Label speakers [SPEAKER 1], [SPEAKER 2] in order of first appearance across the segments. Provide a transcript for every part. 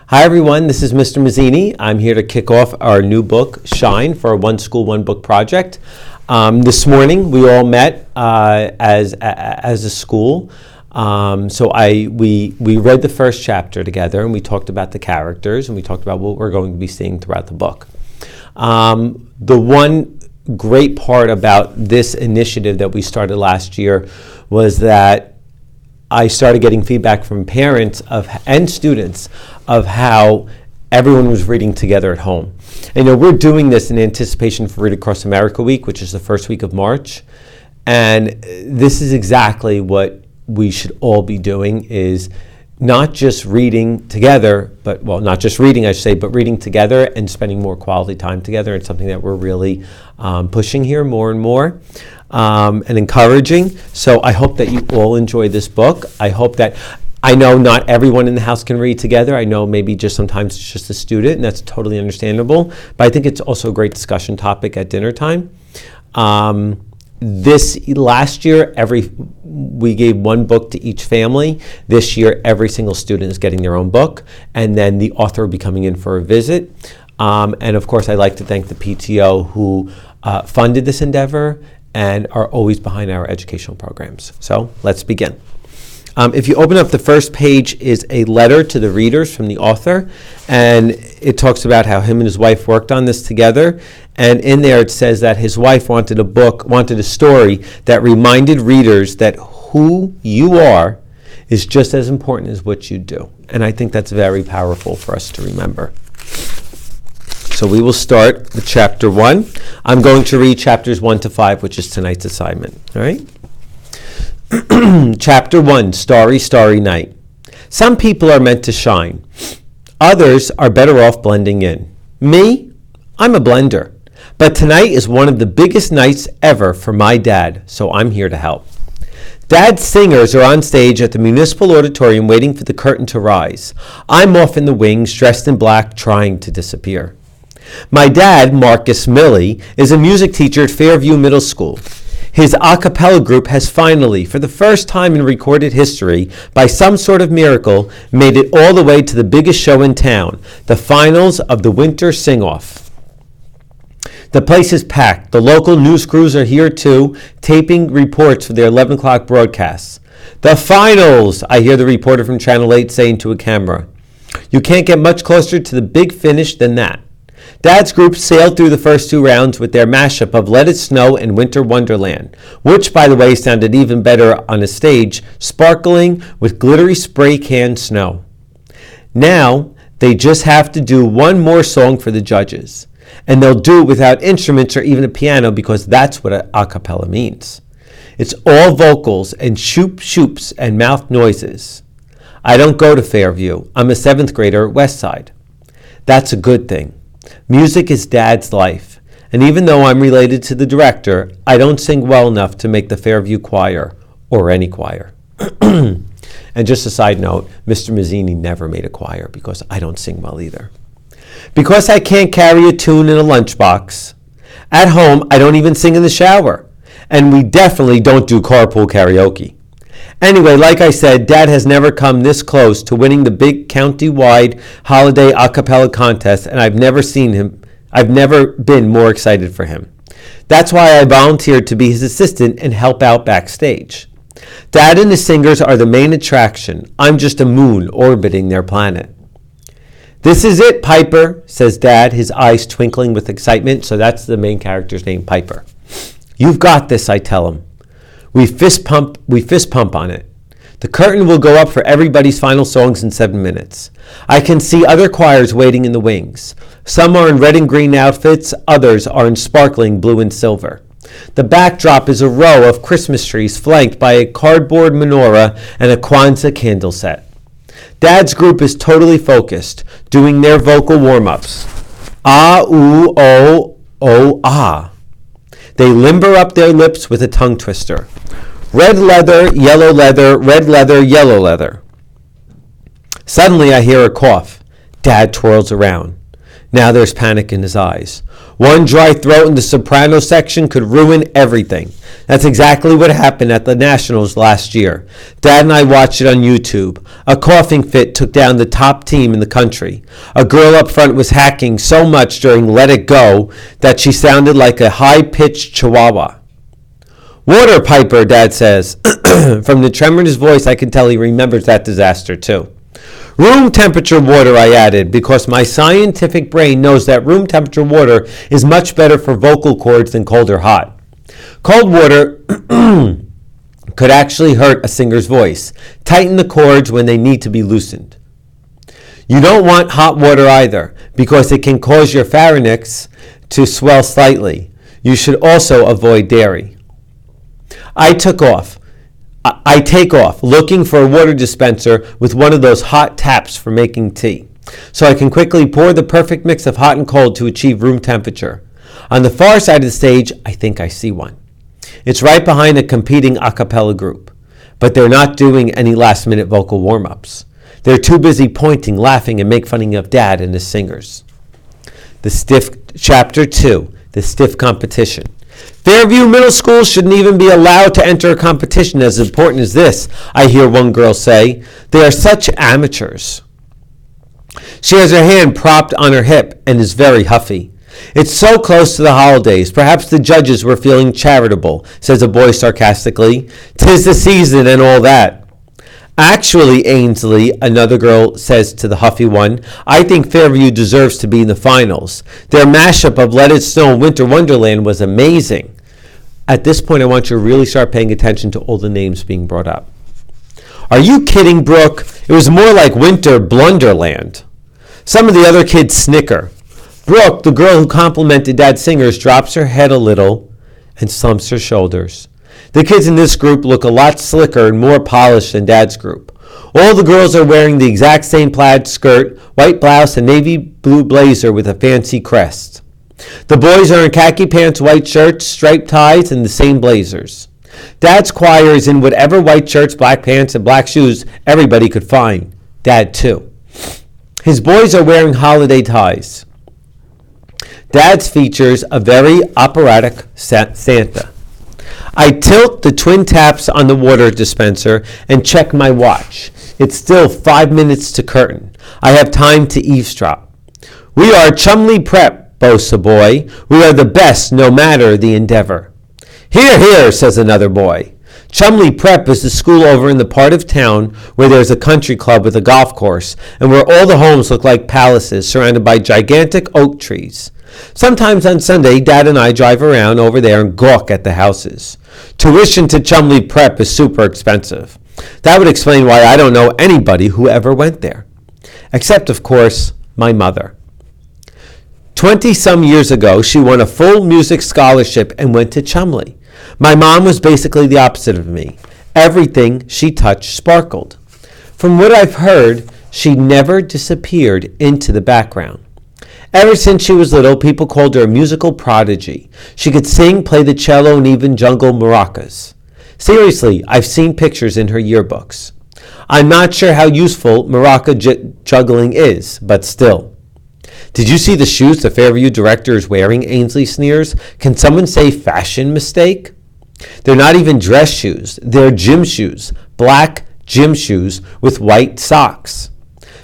[SPEAKER 1] Hi everyone, this is Mr. Mazzini. I'm here to kick off our new book, Shine, for our One School, One Book project. This morning we all met as a school. We read the first chapter together and we talked about the characters and we talked about what we're going to be seeing throughout the book. The one great part about this initiative that we started last year was that I started getting feedback from parents and students of how everyone was reading together at home. And we're doing this in anticipation for Read Across America Week, which is the first week of March. And this is exactly what we should all be doing, is not just reading together, but not just reading, I should say, but reading together and spending more quality time together. It's something that we're really pushing here more and more. And encouraging. So I hope that you all enjoy this book. I know not everyone in the house can read together. I know maybe just sometimes it's just a student, and that's totally understandable. But I think it's also a great discussion topic at dinner time. This last year, we gave one book to each family. This year, every single student is getting their own book, and then the author will be coming in for a visit. And of course, I'd like to thank the PTO who funded this endeavor and are always behind our educational programs. So let's begin. If you open up, the first page is a letter to the readers from the author, and it talks about how him and his wife worked on this together. And in there it says that his wife wanted a story that reminded readers that who you are is just as important as what you do. And I think that's very powerful for us to remember. So we will start with chapter 1. I'm going to read chapters 1 to 5, which is tonight's assignment. All right? Chapter 1, Starry, Starry Night. Some people are meant to shine. Others are better off blending in. Me? I'm a blender. But tonight is one of the biggest nights ever for my dad, so I'm here to help. Dad's singers are on stage at the Municipal Auditorium waiting for the curtain to rise. I'm off in the wings, dressed in black, trying to disappear. My dad, Marcus Milley, is a music teacher at Fairview Middle School. His a cappella group has finally, for the first time in recorded history, by some sort of miracle, made it all the way to the biggest show in town, the finals of the Winter Sing-Off. The place is packed. The local news crews are here too, taping reports for their 11 o'clock broadcasts. The finals, I hear the reporter from Channel 8 saying to a camera. You can't get much closer to the big finish than that. Dad's group sailed through the first 2 rounds with their mashup of Let It Snow and Winter Wonderland, which, by the way, sounded even better on a stage, sparkling with glittery spray can snow. Now, they just have to do one more song for the judges, and they'll do it without instruments or even a piano because that's what a cappella means. It's all vocals and shoops and mouth noises. I don't go to Fairview. I'm a 7th grader at Westside. That's a good thing. Music is Dad's life, and even though I'm related to the director, I don't sing well enough to make the Fairview Choir, or any choir. And just a side note, Mr. Mazzini never made a choir because I don't sing well either. Because I can't carry a tune in a lunchbox. At home, I don't even sing in the shower, and we definitely don't do carpool karaoke. Anyway, like I said, Dad has never come this close to winning the big county-wide holiday a cappella contest, and I've never been more excited for him. That's why I volunteered to be his assistant and help out backstage. Dad and the singers are the main attraction. I'm just a moon orbiting their planet. This is it, Piper, says Dad, his eyes twinkling with excitement. So that's the main character's name, Piper. You've got this, I tell him. We fist pump on it. The curtain will go up for everybody's final songs in 7 minutes. I can see other choirs waiting in the wings. Some are in red and green outfits, others are in sparkling blue and silver. The backdrop is a row of Christmas trees flanked by a cardboard menorah and a Kwanzaa candle set. Dad's group is totally focused, doing their vocal warm-ups. Ah, ooh, oh, oh, ah. They limber up their lips with a tongue twister. Red leather, yellow leather, red leather, yellow leather. Suddenly I hear a cough. Dad twirls around. Now there's panic in his eyes. One dry throat in the soprano section could ruin everything. That's exactly what happened at the Nationals last year. Dad and I watched it on YouTube. A coughing fit took down the top team in the country. A girl up front was hacking so much during Let It Go that she sounded like a high-pitched chihuahua. Water piper, Dad says. From the tremor in his voice, I can tell he remembers that disaster too. Room temperature water, I added, because my scientific brain knows that room temperature water is much better for vocal cords than cold or hot. Cold water could actually hurt a singer's voice, tighten the cords when they need to be loosened. You don't want hot water either, because it can cause your pharynx to swell slightly. You should also avoid dairy. I take off looking for a water dispenser with one of those hot taps for making tea, so I can quickly pour the perfect mix of hot and cold to achieve room temperature. On the far side of the stage, I think I see one. It's right behind a competing a cappella group, but they're not doing any last-minute vocal warm-ups. They're too busy pointing, laughing, and make fun of Dad and his singers. Chapter 2, the stiff competition. Fairview Middle School shouldn't even be allowed to enter a competition as important as this, I hear one girl say. They are such amateurs. She has her hand propped on her hip and is very huffy. It's so close to the holidays. Perhaps the judges were feeling charitable, says a boy sarcastically. 'Tis the season and all that. Actually, Ainsley, another girl says to the huffy one, I think Fairview deserves to be in the finals. Their mashup of Let It Snow and Winter Wonderland was amazing. At this point, I want you to really start paying attention to all the names being brought up. Are you kidding, Brooke? It was more like Winter Blunderland. Some of the other kids snicker. Brooke, the girl who complimented Dad's singers, drops her head a little and slumps her shoulders. The kids in this group look a lot slicker and more polished than Dad's group. All the girls are wearing the exact same plaid skirt, white blouse, and navy blue blazer with a fancy crest. The boys are in khaki pants, white shirts, striped ties, and the same blazers. Dad's choir is in whatever white shirts, black pants, and black shoes everybody could find. Dad, too. His boys are wearing holiday ties. Dad's features a very operatic Santa. I tilt the twin taps on the water dispenser and check my watch. It's still 5 minutes to curtain. I have time to eavesdrop. We are Chumley Prep, boasts a boy. We are the best, no matter the endeavor. Hear, hear, says another boy. Chumley Prep is the school over in the part of town where there's a country club with a golf course and where all the homes look like palaces surrounded by gigantic oak trees. Sometimes on Sunday, Dad and I drive around over there and gawk at the houses. Tuition to Chumley Prep is super expensive. That would explain why I don't know anybody who ever went there. Except, of course, my mother. 20-some years ago, she won a full music scholarship and went to Chumley. My mom was basically the opposite of me. Everything she touched sparkled. From what I've heard, she never disappeared into the background. Ever since she was little, people called her a musical prodigy. She could sing, play the cello, and even jungle maracas. Seriously, I've seen pictures in her yearbooks. I'm not sure how useful maraca juggling is, but still. Did you see the shoes the Fairview director is wearing? Ainsley sneers. Can someone say fashion mistake? They're not even dress shoes. They're gym shoes. Black gym shoes with white socks.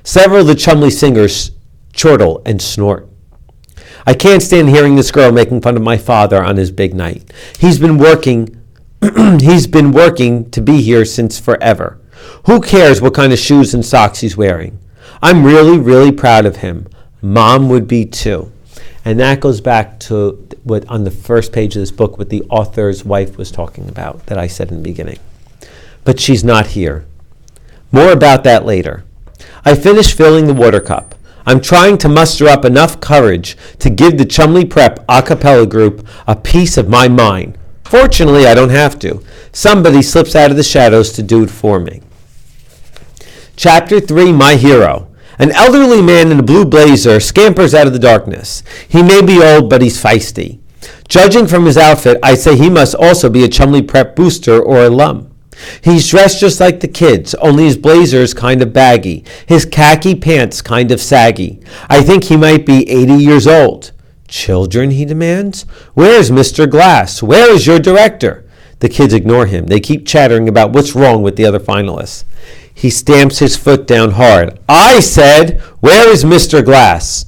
[SPEAKER 1] Several of the Chumley singers chortle and snort. I can't stand hearing this girl making fun of my father on his big night. He's been working to be here since forever. Who cares what kind of shoes and socks he's wearing? I'm really, really proud of him. Mom would be too. And that goes back to what on the first page of this book, what the author's wife was talking about that I said in the beginning. But she's not here. More about that later. I finished filling the water cup. I'm trying to muster up enough courage to give the Chumley Prep a cappella group a piece of my mind. Fortunately, I don't have to. Somebody slips out of the shadows to do it for me. Chapter 3, My Hero. An elderly man in a blue blazer scampers out of the darkness. He may be old, but he's feisty. Judging from his outfit, I'd say he must also be a Chumley Prep booster or alum. He's dressed just like the kids, only his blazer is kind of baggy, his khaki pants kind of saggy. I think he might be 80 years old. Children, he demands. Where's Mr. Glass? Where is your director? The kids ignore him. They keep chattering about what's wrong with the other finalists. He stamps his foot down hard. I said, where is Mr. Glass?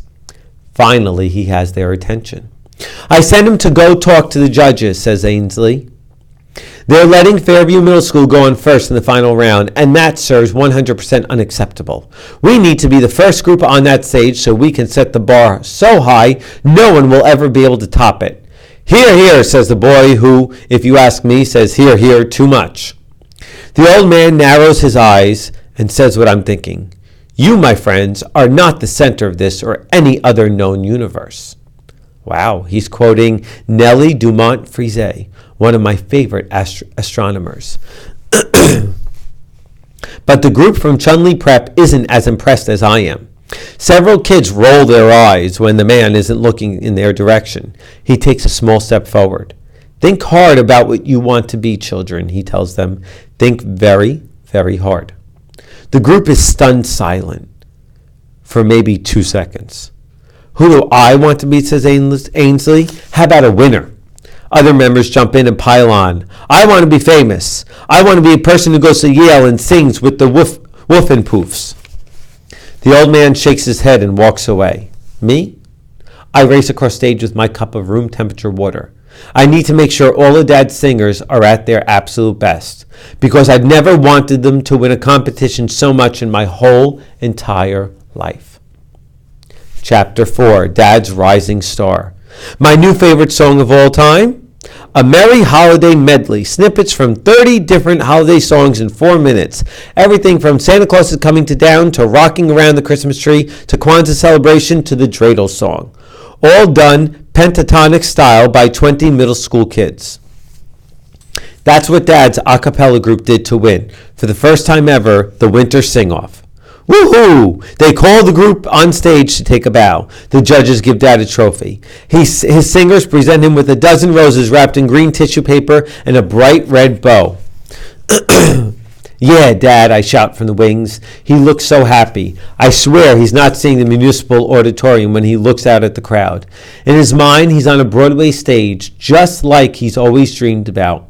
[SPEAKER 1] Finally, he has their attention. I sent him to go talk to the judges, says Ainsley. They're letting Fairview Middle School go on first in the final round, and that, sir, is 100% unacceptable. We need to be the first group on that stage so we can set the bar so high no one will ever be able to top it. Hear, hear, says the boy who, if you ask me, says hear, hear too much. The old man narrows his eyes and says what I'm thinking. You, my friends, are not the center of this or any other known universe. Wow, he's quoting Nelly Dumont Frise, one of my favorite astronomers. But the group from Chunli Prep isn't as impressed as I am. Several kids roll their eyes when the man isn't looking in their direction. He takes a small step forward. Think hard about what you want to be, children, he tells them. Think very, very hard. The group is stunned silent for maybe 2 seconds. Who do I want to be, says Ainsley. How about a winner? Other members jump in and pile on. I want to be famous. I want to be a person who goes to Yale and sings with the Wolfenpoofs. The old man shakes his head and walks away. Me? I race across stage with my cup of room temperature water. I need to make sure all of Dad's singers are at their absolute best, because I've never wanted them to win a competition so much in my whole entire life. Chapter 4, Dad's Rising Star. My new favorite song of all time? A Merry Holiday Medley, snippets from 30 different holiday songs in 4 minutes. Everything from Santa Claus is Coming to Town to Rocking Around the Christmas Tree to Kwanzaa Celebration to the Dreidel Song. All done pentatonic style by 20 middle school kids. That's what Dad's a cappella group did to win, for the first time ever, the Winter Sing-Off. Woohoo! They call the group on stage to take a bow. The judges give Dad a trophy. His singers present him with a dozen roses wrapped in green tissue paper and a bright red bow. Yeah, Dad, I shout from the wings. He looks so happy. I swear he's not seeing the municipal auditorium when he looks out at the crowd. In his mind, he's on a Broadway stage, just like he's always dreamed about.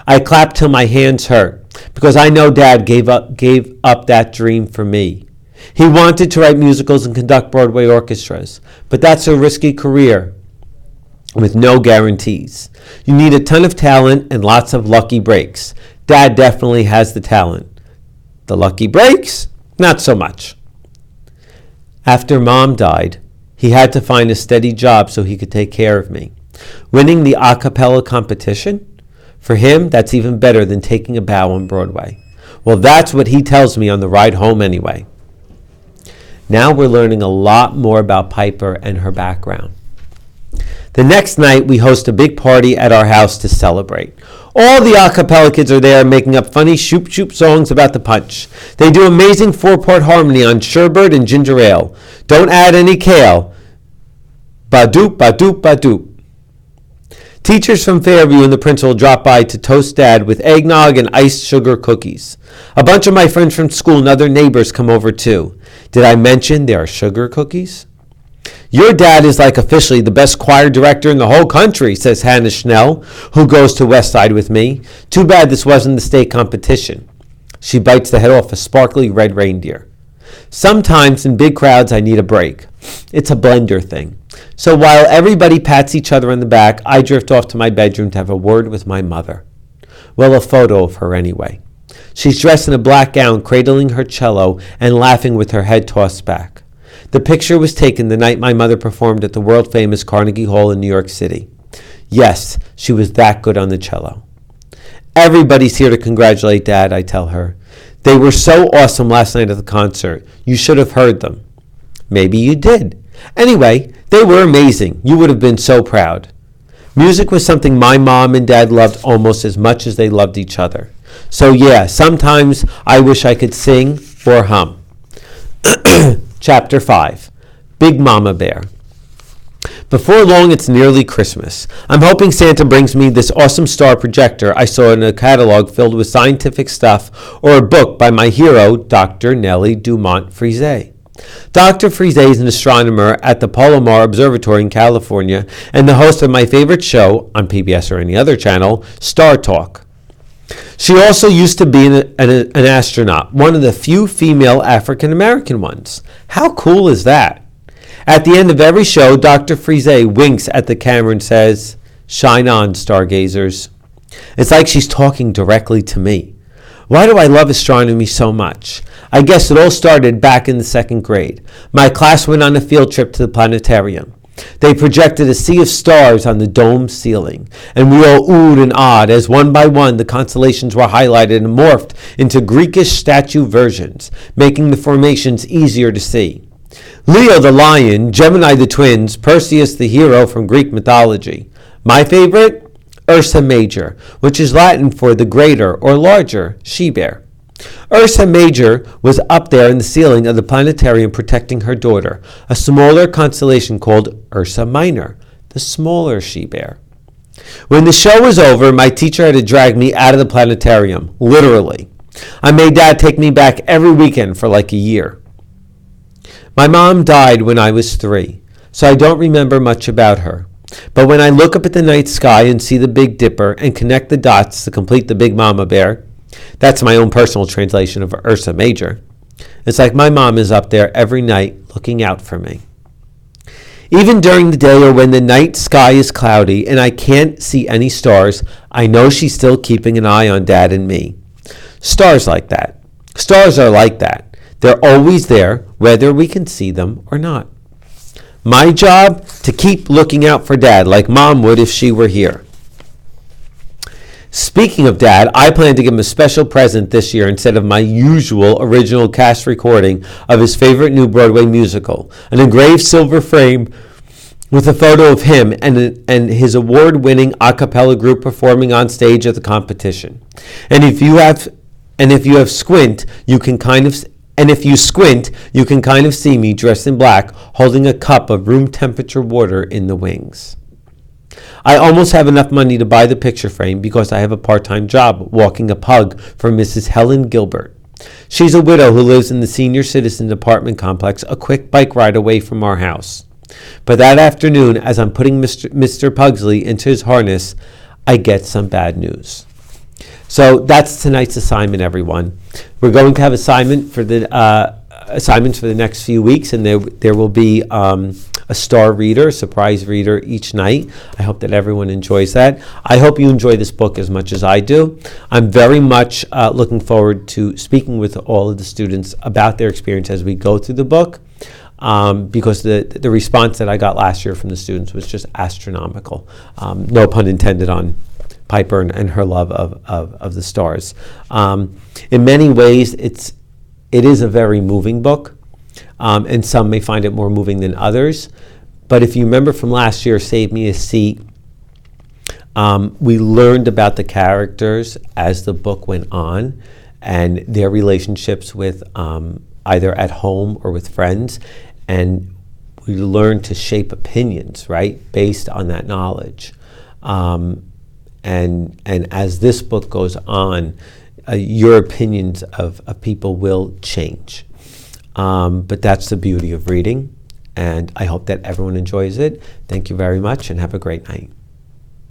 [SPEAKER 1] I clap till my hands hurt, because I know Dad gave up that dream for me. He wanted to write musicals and conduct Broadway orchestras, but that's a risky career with no guarantees. You need a ton of talent and lots of lucky breaks. Dad definitely has the talent. The lucky breaks? Not so much. After Mom died, he had to find a steady job so he could take care of me. Winning the a cappella competition? For him, that's even better than taking a bow on Broadway. Well, that's what he tells me on the ride home anyway. Now we're learning a lot more about Piper and her background. The next night, we host a big party at our house to celebrate. All the a cappella kids are there making up funny shoop-shoop songs about the punch. They do amazing 4-part harmony on sherbet and ginger ale. Don't add any kale. Ba-doop, ba-doop, ba-doop. Teachers from Fairview and the principal drop by to toast Dad with eggnog and iced sugar cookies. A bunch of my friends from school and other neighbors come over too. Did I mention there are sugar cookies? Your dad is like officially the best choir director in the whole country, says Hannah Schnell, who goes to Westside with me. Too bad this wasn't the state competition. She bites the head off a sparkly red reindeer. Sometimes in big crowds I need a break. It's a blender thing. So while everybody pats each other on the back, I drift off to my bedroom to have a word with my mother. Well, a photo of her anyway. She's dressed in a black gown, cradling her cello and laughing with her head tossed back. The picture was taken the night my mother performed at the world-famous Carnegie Hall in New York City. Yes, she was that good on the cello. Everybody's here to congratulate Dad, I tell her. They were so awesome last night at the concert. You should have heard them. Maybe you did. Anyway, they were amazing. You would have been so proud. Music was something my mom and Dad loved almost as much as they loved each other. So yeah, sometimes I wish I could sing or hum. Chapter 5, Big Mama Bear. Before long, it's nearly Christmas. I'm hoping Santa brings me this awesome star projector I saw in a catalog filled with scientific stuff or a book by my hero, Dr. Nelly Dumont Frise. Dr. Frise is an astronomer at the Palomar Observatory in California and the host of my favorite show on PBS or any other channel, Star Talk. She also used to be an astronaut, one of the few female African American ones. How cool is that? At the end of every show, Dr. Frise winks at the camera and says, "Shine on, stargazers." It's like she's talking directly to me. Why do I love astronomy so much? I guess it all started back in the second grade. My class went on a field trip to the planetarium. They projected a sea of stars on the dome ceiling, and we all oohed and ahed as one by one the constellations were highlighted and morphed into Greekish statue versions, making the formations easier to see. Leo the lion, Gemini the twins, Perseus the hero from Greek mythology. My favorite? Ursa Major, which is Latin for the greater or larger she-bear. Ursa Major was up there in the ceiling of the planetarium protecting her daughter, a smaller constellation called Ursa Minor, the smaller she-bear. When the show was over, my teacher had to drag me out of the planetarium, literally. I made Dad take me back every weekend for like a year. My mom died when I was 3, so I don't remember much about her. But when I look up at the night sky and see the Big Dipper and connect the dots to complete the Big Mama Bear, that's my own personal translation of Ursa Major, it's like my mom is up there every night looking out for me. Even during the day or when the night sky is cloudy and I can't see any stars, I know she's still keeping an eye on Dad and me. Stars like that. Stars are like that. They're always there, whether we can see them or not. My job, to keep looking out for Dad like Mom would if she were here. Speaking of Dad, I plan to give him a special present this year instead of my usual original cast recording of his favorite new Broadway musical, an engraved silver frame with a photo of him and his award-winning a cappella group performing on stage at the competition. And if you squint, you can kind of see me dressed in black, holding a cup of room temperature water in the wings. I almost have enough money to buy the picture frame because I have a part-time job walking a pug for Mrs. Helen Gilbert. She's a widow who lives in the senior citizen apartment complex a quick bike ride away from our house. But that afternoon, as I'm putting Mr. Pugsley into his harness, I get some bad news. So that's tonight's assignment, everyone. We're going to have assignments for the next few weeks, and there will be a star reader, a surprise reader each night. I hope that everyone enjoys that. I hope you enjoy this book as much as I do. I'm very much looking forward to speaking with all of the students about their experience as we go through the book, because the response that I got last year from the students was just astronomical. No pun intended on Piper and her love of the stars. In many ways, it is a very moving book, and some may find it more moving than others. But if you remember from last year, Save Me a Seat, we learned about the characters as the book went on and their relationships with either at home or with friends, and we learned to shape opinions, right, based on that knowledge. And as this book goes on, your opinions of people will change. But that's the beauty of reading, and I hope that everyone enjoys it. Thank you very much, and have a great night.